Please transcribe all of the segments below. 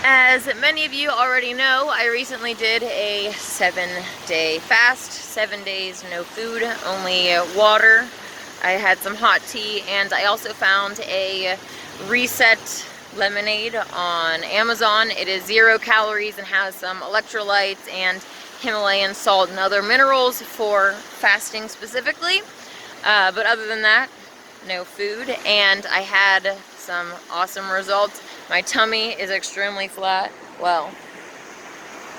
As many of you already know, I recently did a 7-day fast. 7 days, no food, only water. I had some hot tea, and I also found a Reset lemonade on Amazon. It is 0 calories and has some electrolytes and Himalayan salt and other minerals for fasting specifically. But other than that, no food, and I had some awesome results. My tummy is extremely flat. Well,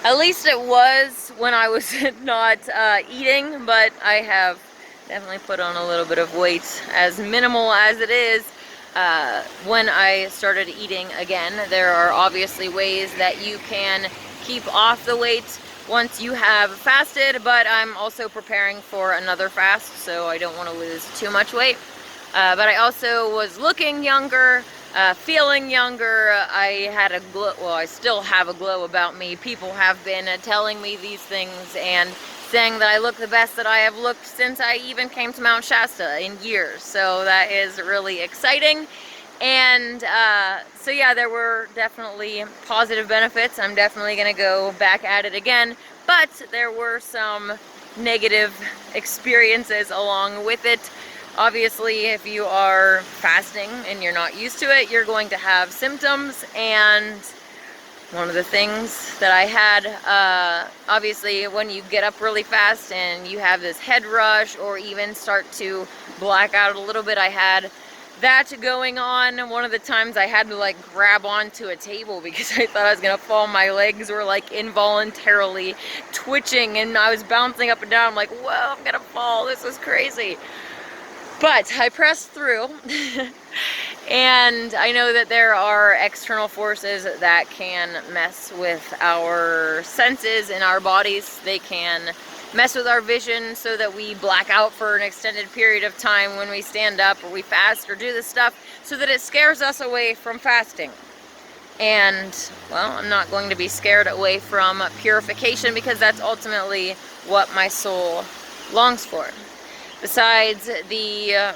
at least it was when I was not eating, but I have definitely put on a little bit of weight, as minimal as it is. When I started eating again, there are obviously ways that you can keep off the weight once you have fasted, but I'm also preparing for another fast, so I don't want to lose too much weight. But I also was looking younger, feeling younger. I had a glow, well, I still have a glow about me. People have been telling me these things and saying that I look the best that I have looked since I even came to Mount Shasta in years. So that is really exciting. And so yeah, there were definitely positive benefits. I'm definitely going to go back at it again. But there were some negative experiences along with it. Obviously, if you are fasting and you're not used to it, you're going to have symptoms, and one of the things that I had, obviously when you get up really fast and you have this head rush or even start to black out a little bit, I had that going on. One of the times I had to like grab onto a table because I thought I was gonna fall. My legs were like involuntarily twitching and I was bouncing up and down. I'm like, whoa, I'm gonna fall, this is crazy. But I pressed through, and I know that there are external forces that can mess with our senses in our bodies. They can mess with our vision so that we black out for an extended period of time when we stand up or we fast or do this stuff, so that it scares us away from fasting. And, well, I'm not going to be scared away from purification, because that's ultimately what my soul longs for. Besides the,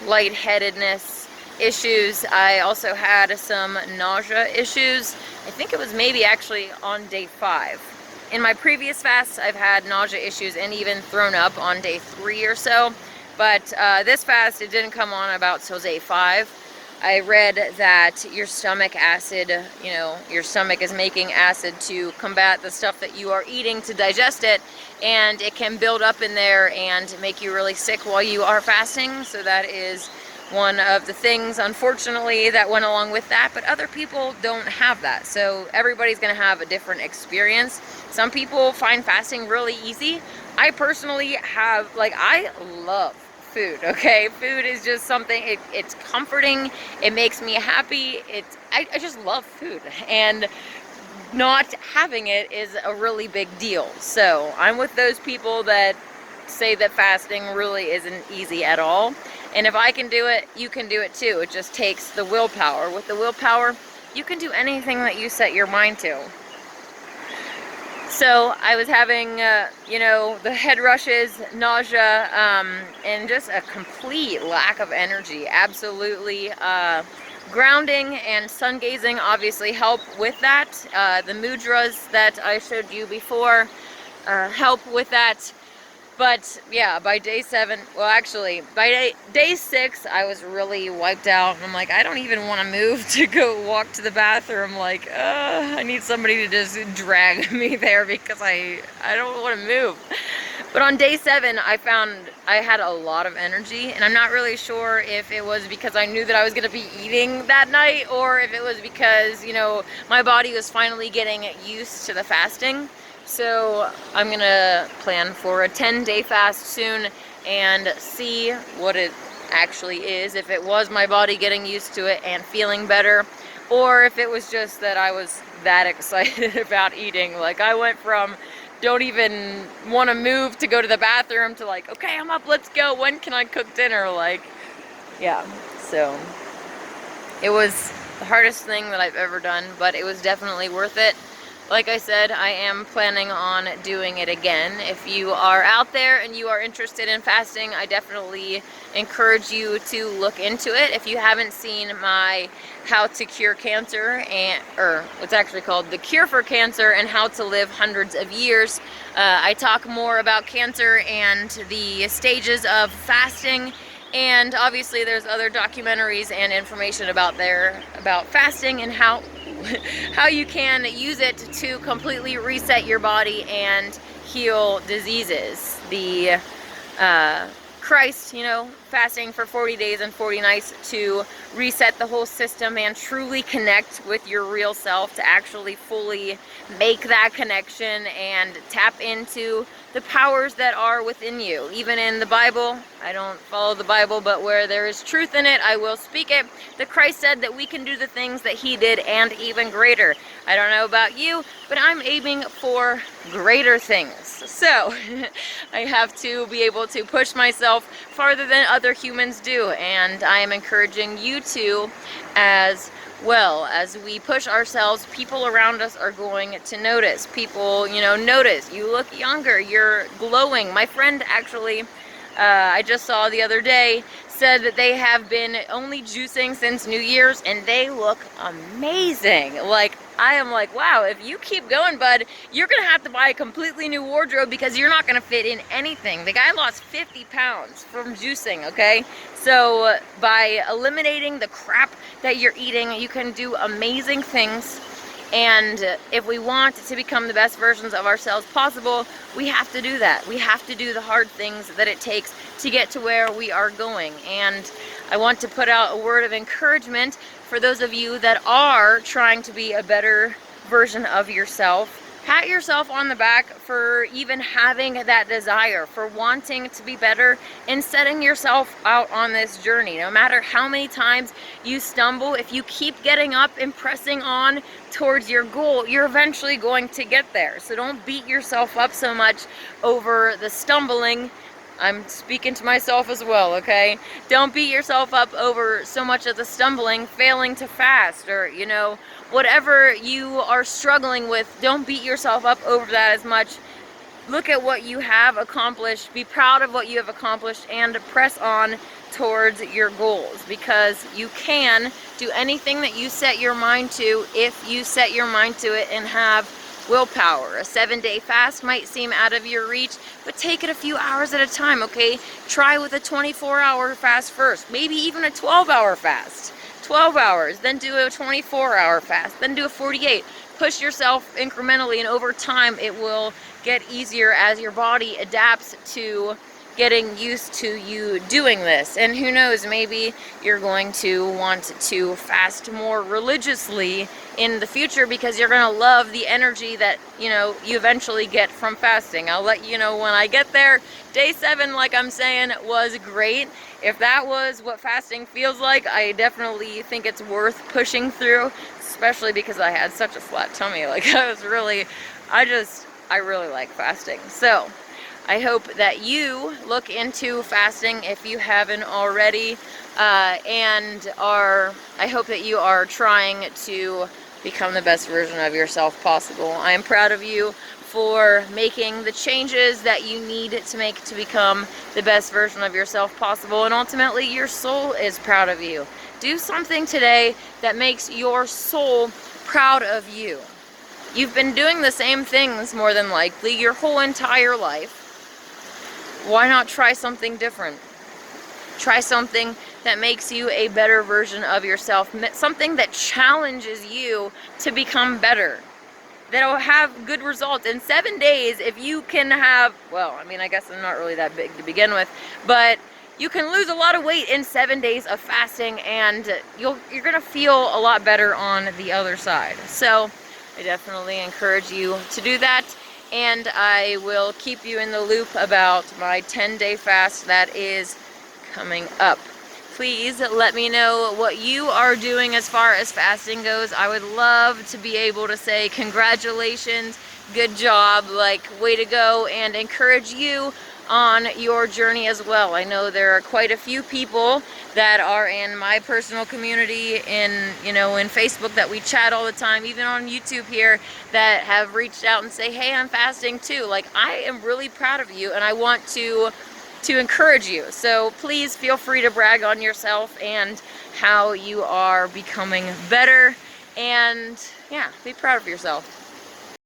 lightheadedness issues, I also had some nausea issues. I think it was maybe actually on day 5. In my previous fasts, I've had nausea issues and even thrown up on day 3 or so. But this fast, it didn't come on about till day 5. I read that your stomach acid, your stomach is making acid to combat the stuff that you are eating to digest it, and it can build up in there and make you really sick while you are fasting. So that is one of the things, unfortunately, that went along with that. But other people don't have that, so everybody's going to have a different experience. Some people find fasting really easy. I personally have, I love food, okay? Food is just something, it's comforting, it makes me happy, I just love food, and not having it is a really big deal. So I'm with those people that say that fasting really isn't easy at all, and if I can do it, you can do it too. It just takes the willpower. With the willpower, you can do anything that you set your mind to. So I was having, the head rushes, nausea, and just a complete lack of energy. Absolutely. Grounding and sun gazing obviously help with that. The mudras that I showed you before help with that. But yeah, by day 7, well actually, by day 6, I was really wiped out. I'm like, I don't even want to move to go walk to the bathroom. Like, I need somebody to just drag me there because I don't want to move. But on day 7, I found I had a lot of energy, and I'm not really sure if it was because I knew that I was going to be eating that night, or if it was because, my body was finally getting used to the fasting. So I'm gonna plan for a 10-day fast soon and see what it actually is, if it was my body getting used to it and feeling better, or if it was just that I was that excited about eating. Like, I went from don't even want to move to go to the bathroom to like, okay, I'm up, let's go, when can I cook dinner? Like, yeah, so it was the hardest thing that I've ever done, but it was definitely worth it. like I said, I am planning on doing it again. If you are out there and you are interested in fasting, I definitely encourage you to look into it. If you haven't seen my How to Cure Cancer, or what's actually called The Cure for Cancer and How to Live Hundreds of Years, I talk more about cancer and the stages of fasting. And obviously there's other documentaries and information about fasting and how you can use it to completely reset your body and heal diseases. The Christ, fasting for 40 days and 40 nights to reset the whole system and truly connect with your real self, to actually fully make that connection and tap into the powers that are within you. Even in the Bible, I don't follow the Bible, but where there is truth in it, I will speak it. The Christ said that we can do the things that he did and even greater. I don't know about you, but I'm aiming for greater things. So I have to be able to push myself farther than other humans do, and I am encouraging you to as well. As we push ourselves, people around us are going to notice. People, notice. You look younger, you're glowing. My friend actually, I just saw the other day, said that they have been only juicing since New Year's and they look amazing. Like, I am like, wow, if you keep going, bud, you're gonna have to buy a completely new wardrobe because you're not gonna fit in anything. The guy lost 50 pounds from juicing, okay? So by eliminating the crap that you're eating, you can do amazing things. And if we want to become the best versions of ourselves possible, we have to do that. We have to do the hard things that it takes to get to where we are going. And I want to put out a word of encouragement for those of you that are trying to be a better version of yourself. Pat yourself on the back for even having that desire, for wanting to be better and setting yourself out on this journey. No matter how many times you stumble, if you keep getting up and pressing on towards your goal, you're eventually going to get there. So don't beat yourself up so much over the stumbling. I'm speaking to myself as well, okay? Don't beat yourself up over so much of the stumbling, failing to fast, or, whatever you are struggling with. Don't beat yourself up over that as much. Look at what you have accomplished, be proud of what you have accomplished, and press on towards your goals, because you can do anything that you set your mind to if you set your mind to it and have willpower. A 7-day fast might seem out of your reach, but take it a few hours at a time, okay? Try with a 24-hour fast first, maybe even a 12-hour fast. 12 hours, then do a 24-hour fast, then do a 48. Push yourself incrementally, and over time it will get easier as your body adapts to getting used to you doing this. And who knows, maybe you're going to want to fast more religiously in the future because you're going to love the energy that you eventually get from fasting. I'll let you know when I get there. Day 7, like I'm saying, was great. If that was what fasting feels like, I definitely think it's worth pushing through, especially because I had such a flat tummy. Like, I really like fasting. So I hope that you look into fasting if you haven't already, and I hope that you are trying to become the best version of yourself possible. I am proud of you for making the changes that you need to make to become the best version of yourself possible, and ultimately your soul is proud of you. Do something today that makes your soul proud of you. You've been doing the same things more than likely your whole entire life. Why not try something different? Try something that makes you a better version of yourself, something that challenges you to become better, that'll have good results. In 7 days, if you can have, I guess I'm not really that big to begin with, but you can lose a lot of weight in 7 days of fasting, and you're gonna feel a lot better on the other side. So I definitely encourage you to do that. And I will keep you in the loop about my 10-day fast that is coming up. Please let me know what you are doing as far as fasting goes. I would love to be able to say congratulations, good job, like way to go, and encourage you on your journey as well. I know there are quite a few people that are in my personal community, in Facebook, that we chat all the time, even on YouTube here, that have reached out and say, hey, I'm fasting too. Like, I am really proud of you, and I want to encourage you. So please feel free to brag on yourself and how you are becoming better, and yeah, be proud of yourself.